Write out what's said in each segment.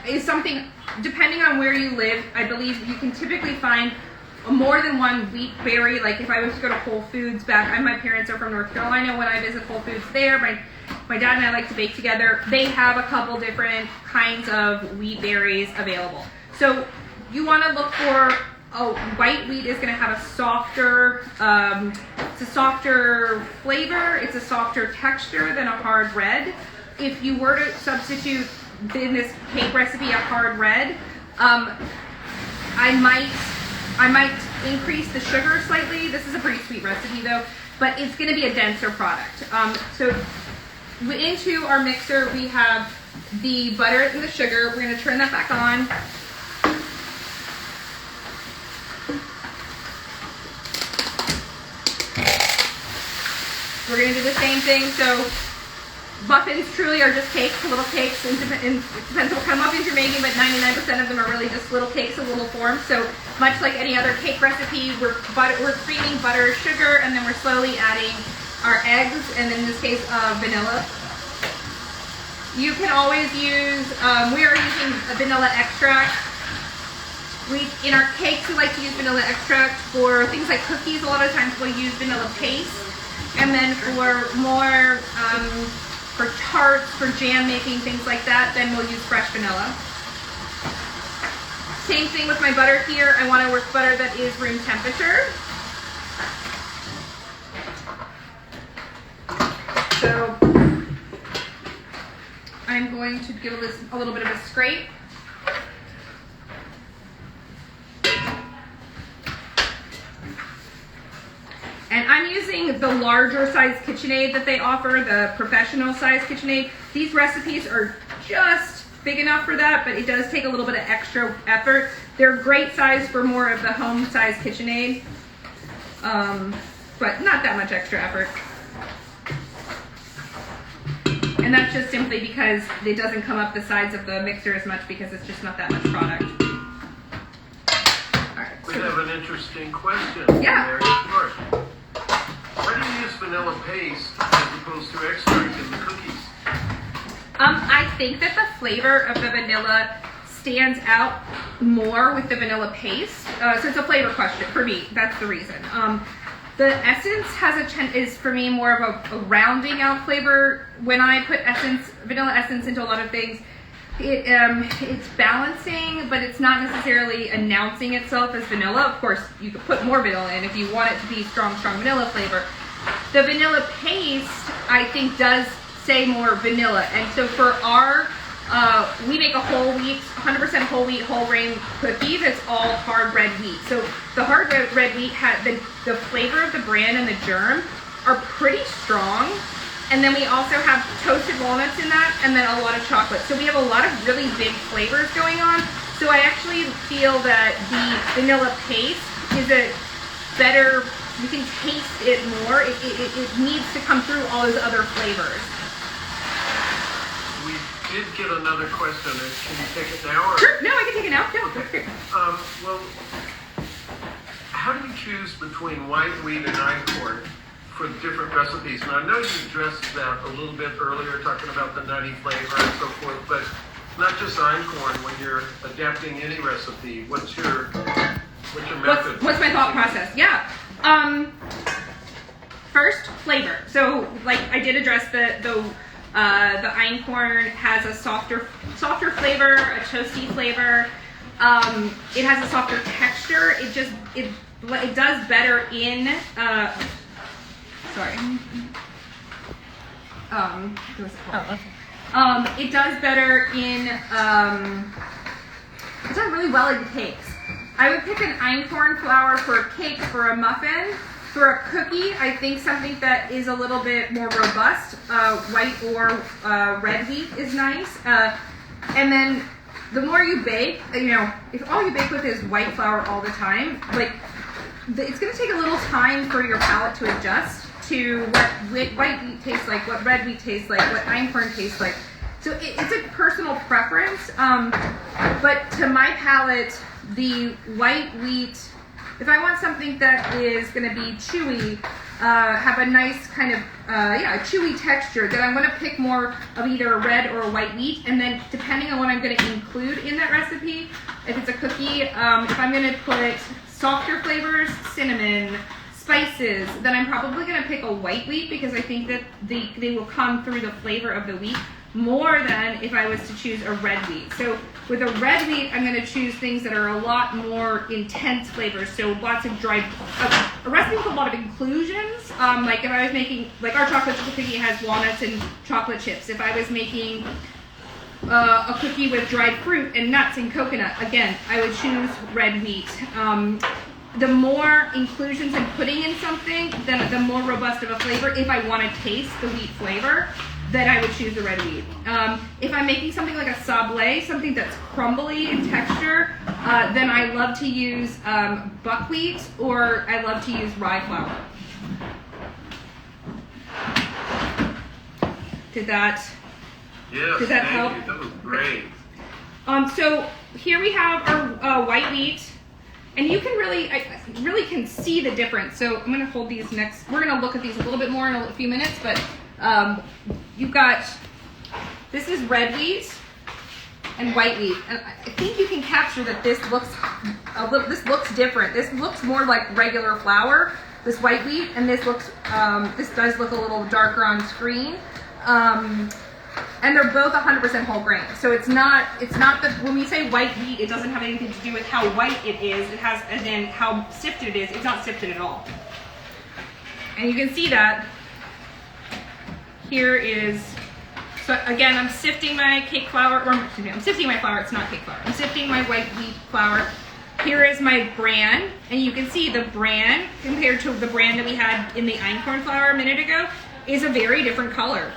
is something, depending on where you live, I believe you can typically find more than one wheat berry. Like if I was to go to Whole Foods my parents are from North Carolina. When I visit Whole Foods there, my dad and I like to bake together. They have a couple different kinds of wheat berries available. So you want to look for, white wheat is going to have a softer, it's a softer flavor, it's a softer texture than a hard red. If you were to substitute in this cake recipe a hard red, I might increase the sugar slightly. This is a pretty sweet recipe though, but it's going to be a denser product. So into our mixer we have the butter and the sugar. We're going to turn that back on. We're going to do the same thing. So muffins truly are just cakes, little cakes, and it depends on what kind of muffins you're making, but 99% of them are really just little cakes in little forms. So much like any other cake recipe, we're creaming butter, sugar, and then we're slowly adding our eggs, and in this case, vanilla. You can always use, we are using a vanilla extract. In our cakes, we like to use vanilla extract. For things like cookies, a lot of times we'll use vanilla paste. And then for more, for tarts, for jam making, things like that, then we'll use fresh vanilla. Same thing with my butter here. I want to work butter that is room temperature. So I'm going to give this a little bit of a scrape. And I'm using the larger size KitchenAid that they offer, the professional size KitchenAid. These recipes are just big enough for that, but it does take a little bit of extra effort. They're great size for more of the home size KitchenAid, but not that much extra effort. And that's just simply because it doesn't come up the sides of the mixer as much because it's just not that much product. All right, we have an interesting question. Yeah. Mary. Why do you use vanilla paste as opposed to extract in the cookies? I think that the flavor of the vanilla stands out more with the vanilla paste. So it's a flavor question for me. That's the reason. The essence is for me more of a rounding out flavor. When I put vanilla essence into a lot of things, it's balancing, but it's not necessarily announcing itself as vanilla. Of course, you could put more vanilla in if you want it to be strong vanilla flavor. The vanilla paste, I think, does say more vanilla. And so for our, we make a whole wheat, 100% whole wheat, whole grain cookie that's all hard red wheat. So the hard red wheat, the flavor of the bran and the germ are pretty strong. And then we also have toasted walnuts in that, and then a lot of chocolate. So we have a lot of really big flavors going on. So I actually feel that the vanilla paste is a better, you can taste it more. It needs to come through all those other flavors. We did get another question. Can you take it now? Or? Sure, no, I can take it now. No, okay. Well, how do you choose between white wheat and einkorn for different recipes? And I know you addressed that a little bit earlier, talking about the nutty flavor and so forth, but not just einkorn. When you're adapting any recipe, what's your method? What's my thought process? Yeah. First, flavor. So, like I did address the einkorn has a softer flavor, a toasty flavor. It has a softer texture. It does better in. It does better in, it's done really well in cakes. I would pick an einkorn flour for a cake, for a muffin. For a cookie, I think something that is a little bit more robust, white or red wheat is nice. And then the more you bake, if all you bake with is white flour all the time, it's going to take a little time for your palate to adjust to what white wheat tastes like, what red wheat tastes like, what einkorn tastes like. So it's a personal preference, but to my palate, the white wheat, if I want something that is going to be chewy, have a nice kind of, a chewy texture, then I'm going to pick more of either a red or a white wheat. And then depending on what I'm going to include in that recipe, if it's a cookie, if I'm going to put softer flavors, cinnamon, spices, then I'm probably going to pick a white wheat because I think that they will come through the flavor of the wheat more than if I was to choose a red wheat. So with a red wheat, I'm going to choose things that are a lot more intense flavors. So lots of dried, a recipe with a lot of inclusions. Like if I was making, like our chocolate chip cookie has walnuts and chocolate chips. If I was making a cookie with dried fruit and nuts and coconut, again, I would choose red wheat. The more inclusions I'm putting in something, then the more robust of a flavor. If I want to taste the wheat flavor, then I would choose the red wheat. If I'm making something like a sablé, something that's crumbly in texture, then I love to use buckwheat, or I love to use rye flour. Did that help? You. That was great. So here we have our white wheat. And you can I really can see the difference. So I'm going to hold these next. We're going to look at these a little bit more in a few minutes, but you've got, this is red wheat and white wheat. And I think you can capture that this looks different. This looks more like regular flour, this white wheat, and this does look a little darker on screen. And they're both 100% whole grain. So it's not that when we say white wheat, it doesn't have anything to do with how white it is. It has, as in how sifted it is. It's not sifted at all. And you can see that here is, so again, I'm sifting my cake flour, or excuse me, I'm sifting my flour, it's not cake flour. I'm sifting my white wheat flour. Here is my bran, and you can see the bran compared to the bran that we had in the einkorn flour a minute ago is a very different color.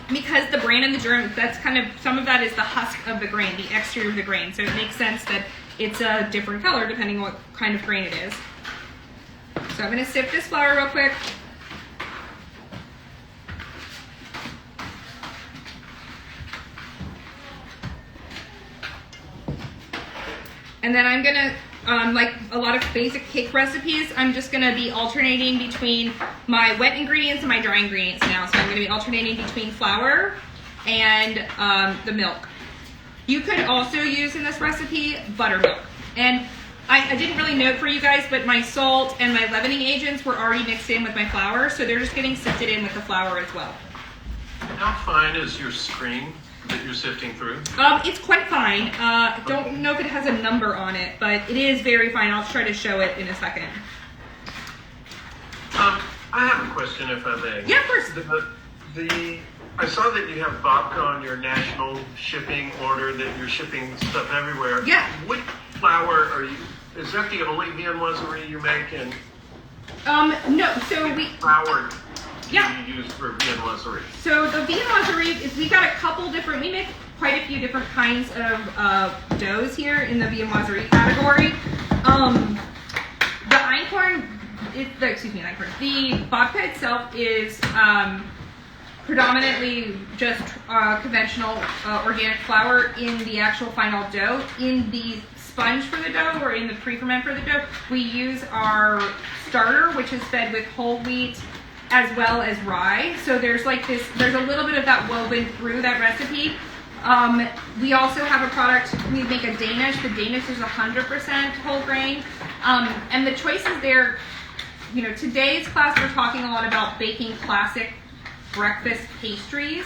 Because the bran and the germ, that's kind of, some of that is the husk of the grain, the exterior of the grain. So it makes sense that it's a different color depending on what kind of grain it is. So I'm going to sift this flour real quick. And then I'm going to, like a lot of basic cake recipes, I'm just going to be alternating between my wet ingredients and my dry ingredients now. So I'm going to be alternating between flour and the milk. You could also use in this recipe buttermilk. And I didn't really note for you guys, but my salt and my leavening agents were already mixed in with my flour, so they're just getting sifted in with the flour as well. How fine is your screen that you're sifting through? It's quite fine. Don't know if it has a number on it, but it is very fine. I'll try to show it in a second. I have a question, if I may. Yeah, of course. I saw that you have vodka on your national shipping order, that you're shipping stuff everywhere. Yeah. What flour are you? Is that the only viennoiserie you make? And no. So flour. Yeah. You use for viennoiserie? So the viennoiserie is, we've got a couple different, we make quite a few different kinds of doughs here in the viennoiserie category. The einkorn, the vodka itself is predominantly just conventional organic flour in the actual final dough. In the sponge for the dough, or in the pre-ferment for the dough, we use our starter, which is fed with whole wheat as well as rye. So there's a little bit of that woven through that recipe. We also have a product, we make a Danish. The Danish is 100% whole grain. And the choices there, today's class we're talking a lot about baking classic breakfast pastries.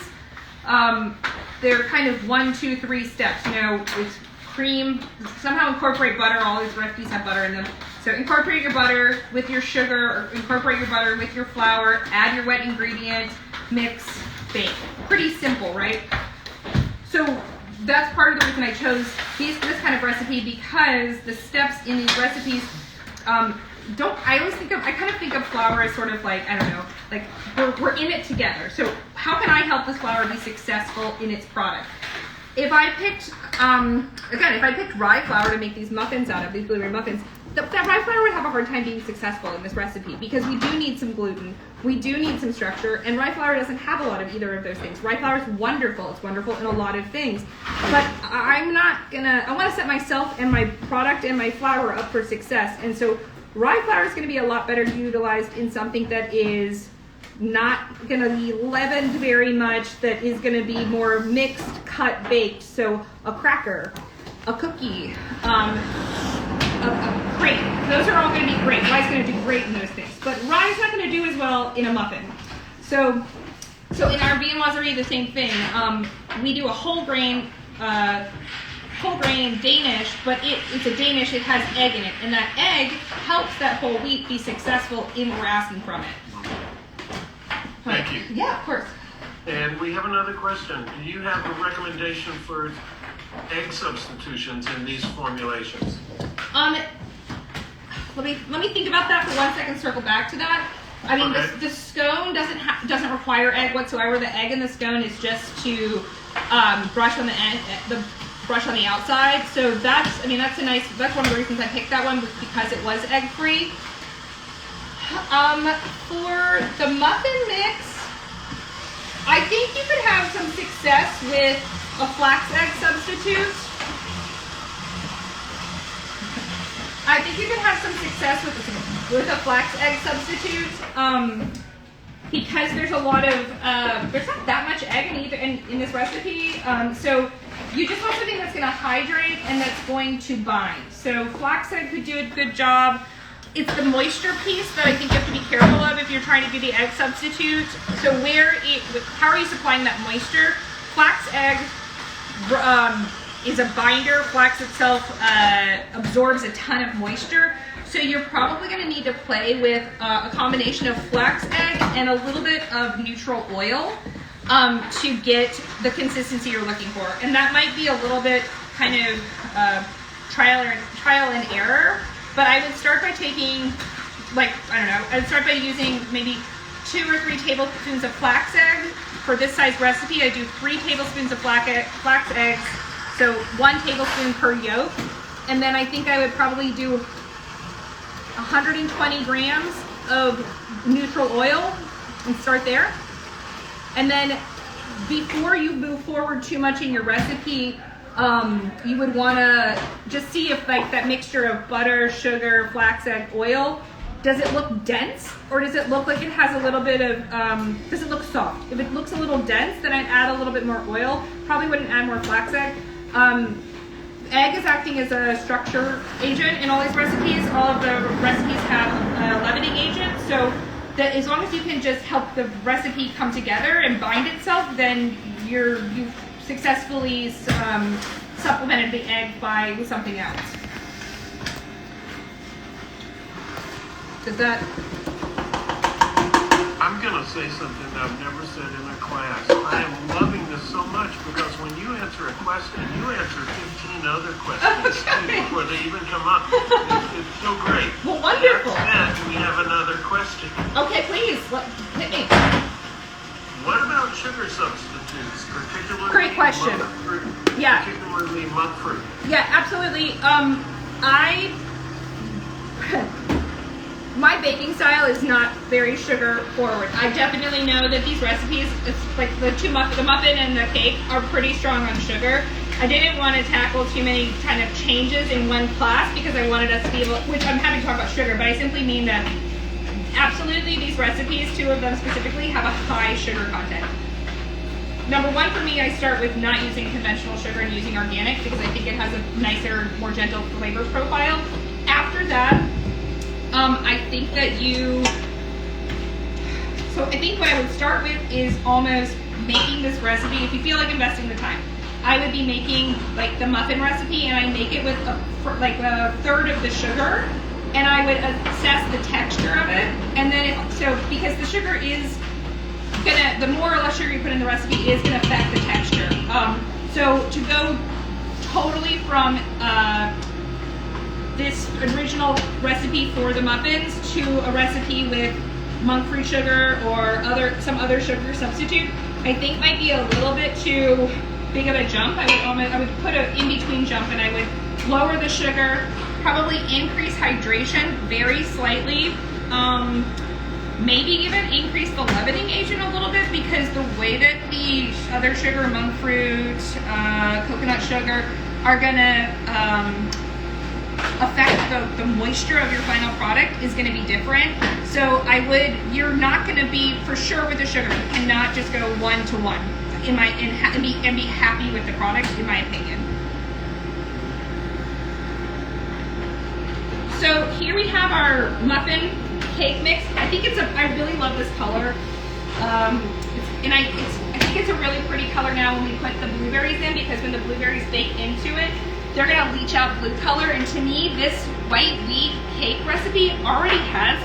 They're kind of 1, 2, 3 steps. With cream, somehow incorporate butter. All these recipes have butter in them. So incorporate your butter with your sugar, or incorporate your butter with your flour, add your wet ingredient, mix, bake. Pretty simple, right? So that's part of the reason I chose this kind of recipe, because the steps in these recipes I kind of think of flour as sort of like, I don't know, like we're in it together. So how can I help this flour be successful in its product? If I picked, if I picked rye flour to make these muffins out of, these blueberry muffins, that rye flour would have a hard time being successful in this recipe, because we do need some gluten, we do need some structure, and rye flour doesn't have a lot of either of those things. Rye flour is wonderful, it's wonderful in a lot of things, but I want to set myself and my product and my flour up for success, and so rye flour is going to be a lot better utilized in something that is not going to be leavened very much, that is going to be more mixed, cut, baked. So a cracker, a cookie, a crepe. Those are all going to be great. Rye's going to do great in those things. But rye's not going to do as well in a muffin. So in our viennoiserie, the same thing. We do a whole grain Danish, but it's a Danish, it has egg in it. And that egg helps that whole wheat be successful in what we're asking from it. Thank you. Yeah, of course. And we have another question. Do you have a recommendation for egg substitutions in these formulations? Let me think about that for 1 second. Circle back to that. I mean, Okay. the scone doesn't require egg whatsoever. The egg in the scone is just to brush on the outside. So that's one of the reasons I picked that one, was because it was egg free. For the muffin mix, I think you could have some success with a flax egg substitute. I think you could have some success with a flax egg substitute, because there's a lot of there's not that much egg in this recipe. So you just want something that's going to hydrate and that's going to bind. So flax egg could do a good job. It's the moisture piece that I think you have to be careful of if you're trying to do the egg substitute. So how are you supplying that moisture? Flax egg is a binder. Flax itself absorbs a ton of moisture. So you're probably going to need to play with a combination of flax egg and a little bit of neutral oil to get the consistency you're looking for. And that might be a little bit kind of trial and error. But I would start by taking, I'd start by using maybe 2 or 3 tablespoons of flax egg. For this size recipe, I do 3 tablespoons of flax eggs, so 1 tablespoon per yolk. And then I think I would probably do 120 grams of neutral oil and start there. And then before you move forward too much in your recipe, you would want to just see if that mixture of butter, sugar, flax egg, oil, does it look dense, or does it look like it has a little bit of, does it look soft? If it looks a little dense, then I'd add a little bit more oil. Probably wouldn't add more flax egg. Egg is acting as a structure agent in all these recipes. All of the recipes have a leavening agent, so that as long as you can just help the recipe come together and bind itself, then you've successfully supplemented the egg with something else. Does that? I'm going to say something that I've never said in a class. I am loving this so much because when you answer a question, you answer 15 other questions too before they even come up. It's so great. Well, wonderful. And we have another question. Okay, please, hit me. What about sugar substitutes, particularly Great question. monk fruit? Yeah. Particularly monk fruit. Yeah, absolutely. My baking style is not very sugar forward. I definitely know that these recipes, it's like the muffin and the cake, are pretty strong on sugar. I didn't want to tackle too many kind of changes in one class because I wanted us to be able, which I'm happy to talk about sugar, but I simply mean that absolutely these recipes, 2 of them specifically, have a high sugar content. Number 1 for me, I start with not using conventional sugar and using organic because I think it has a nicer, more gentle flavor profile. After that, I think what I would start with is almost making this recipe, if you feel like investing the time. I would be making like the muffin recipe, and I make it with a third of the sugar, and I would assess the texture of it. And then because the sugar is the more or less sugar you put in the recipe is gonna affect the texture. So to go totally from this original recipe for the muffins to a recipe with monk fruit sugar or some other sugar substitute, I think might be a little bit too big of a jump. I would put an in-between jump, and I would lower the sugar, probably increase hydration very slightly, maybe even increase the leavening agent a little bit, because the way that the other sugar, monk fruit, coconut sugar, are gonna affect the moisture of your final product is going to be different. So you're not going to be for sure with the sugar. You cannot just go 1-to-1 and be happy with the product, in my opinion. So here we have our muffin cake mix. I really love this color. I think it's a really pretty color now when we put the blueberries in, because when the blueberries bake into it, they're gonna leach out blue color. And to me, this white wheat cake recipe already has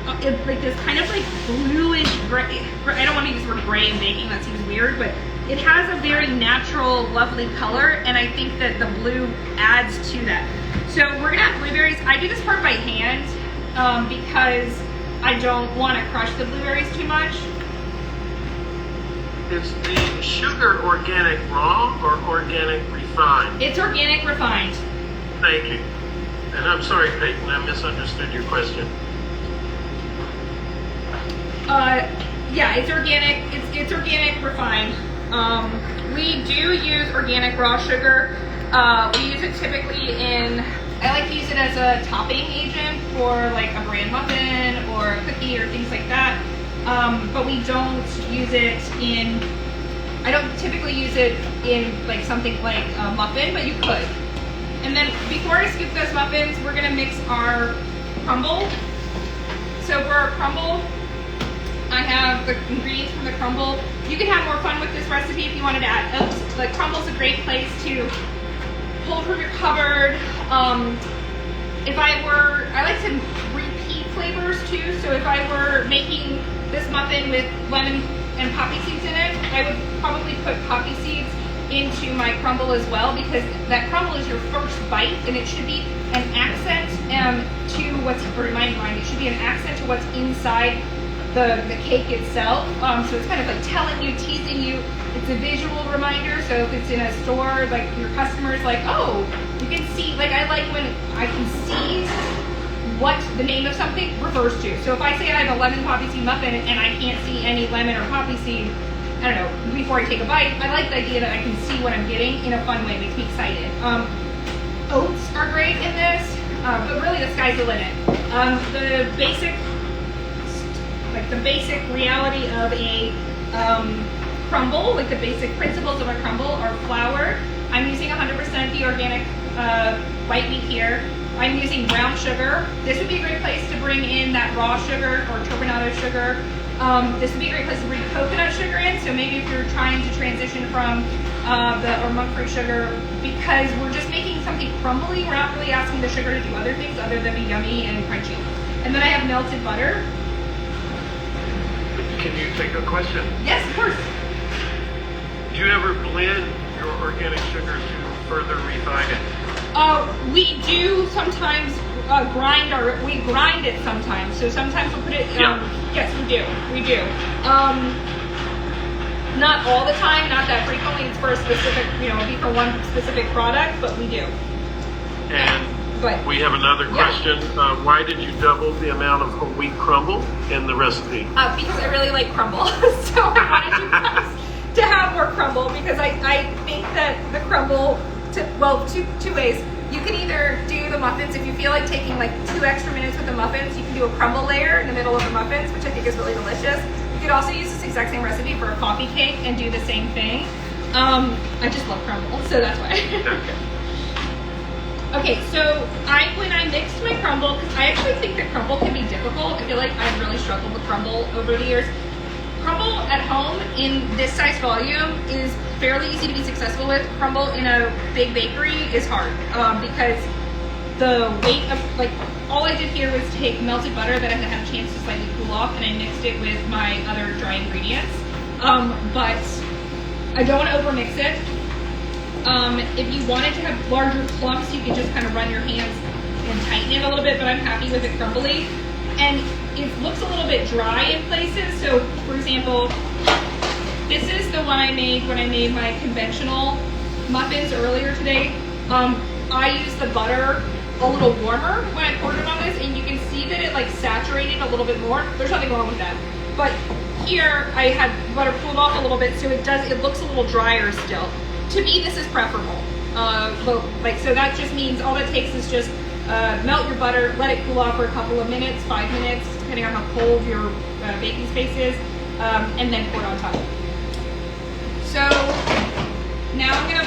like this kind of like bluish gray. I don't want to use the word gray in baking, that seems weird, but it has a very natural, lovely color, and I think that the blue adds to that. So we're gonna have blueberries. I do this part by hand because I don't want to crush the blueberries too much. Is the sugar organic raw or organic refined? It's organic refined. Thank you. And I'm sorry, Peyton, I misunderstood your question. Yeah, it's organic. It's organic refined. We do use organic raw sugar. We use it typically I like to use it as a topping agent for like a bran muffin or a cookie or things like that. But we don't use it I don't typically use it in like something like a muffin, but you could. And then before I scoop those muffins, we're gonna mix our crumble. So for our crumble, I have the ingredients from the crumble. You can have more fun with this recipe if you wanted to add oats. The crumble's a great place to pull from your cupboard. I like to repeat flavors too. So if I were making this muffin with lemon and poppy seeds in it, I would probably put poppy seeds into my crumble as well, because that crumble is your first bite, and it should be an accent to what's, or in my mind, it should be an accent to what's inside the cake itself. So it's kind of like telling you, teasing you. It's a visual reminder. So if it's in a store, like your customer's like, oh, you can see, like I like when I can see what the name of something refers to. So if I say I have a lemon poppy seed muffin and I can't see any lemon or poppy seed, I don't know, before I take a bite, I like the idea that I can see what I'm getting in a fun way. It makes me excited. Oats are great in this, but really the sky's the limit. The basic reality of a crumble, like the basic principles of a crumble, are flour. I'm using 100% the organic white wheat here. I'm using brown sugar. This would be a great place to bring in that raw sugar or turbinado sugar. This would be a great place to bring coconut sugar in. So maybe if you're trying to transition from or monk fruit sugar, because we're just making something crumbly, we're not really asking the sugar to do other things other than be yummy and crunchy. And then I have melted butter. Can you take a question? Yes, of course. Do you ever blend your organic sugar to further refine it? We do sometimes we grind it sometimes. So sometimes we'll put it, yes, we do. Not all the time, not that frequently. It's for a specific, it'll be for one specific product, but we do. And we have another question. Yeah. Why did you double the amount of whole wheat crumble in the recipe? Because I really like crumble. So I wanted you guys to have more crumble, because I think that the crumble, two ways. You can either do the muffins, if you feel like taking like 2 extra minutes with the muffins, you can do a crumble layer in the middle of the muffins, which I think is really delicious. You could also use this exact same recipe for a coffee cake and do the same thing. I just love crumble, so that's why. Okay, so when I mixed my crumble, because I actually think that crumble can be difficult. I feel like I've really struggled with crumble over the years. Crumble at home in this size volume is fairly easy to be successful with. Crumble in a big bakery is hard because the weight of, all I did here was take melted butter that I had had a chance to slightly cool off, and I mixed it with my other dry ingredients. But I don't want to overmix it. If you wanted to have larger clumps, you could just kind of run your hands and tighten it a little bit, but I'm happy with it crumbly. And it looks a little bit dry in places. So, for example, this is the one I made when I made my conventional muffins earlier today. I used the butter a little warmer when I poured it on this, and you can see that it saturated a little bit more. There's nothing wrong with that. But here I had butter cooled off a little bit, so it looks a little drier still. To me, this is preferable. So that just means all it takes is just Melt your butter, let it cool off for a couple of minutes, 5 minutes, depending on how cold your baking space is, and then pour it on top. So now I'm gonna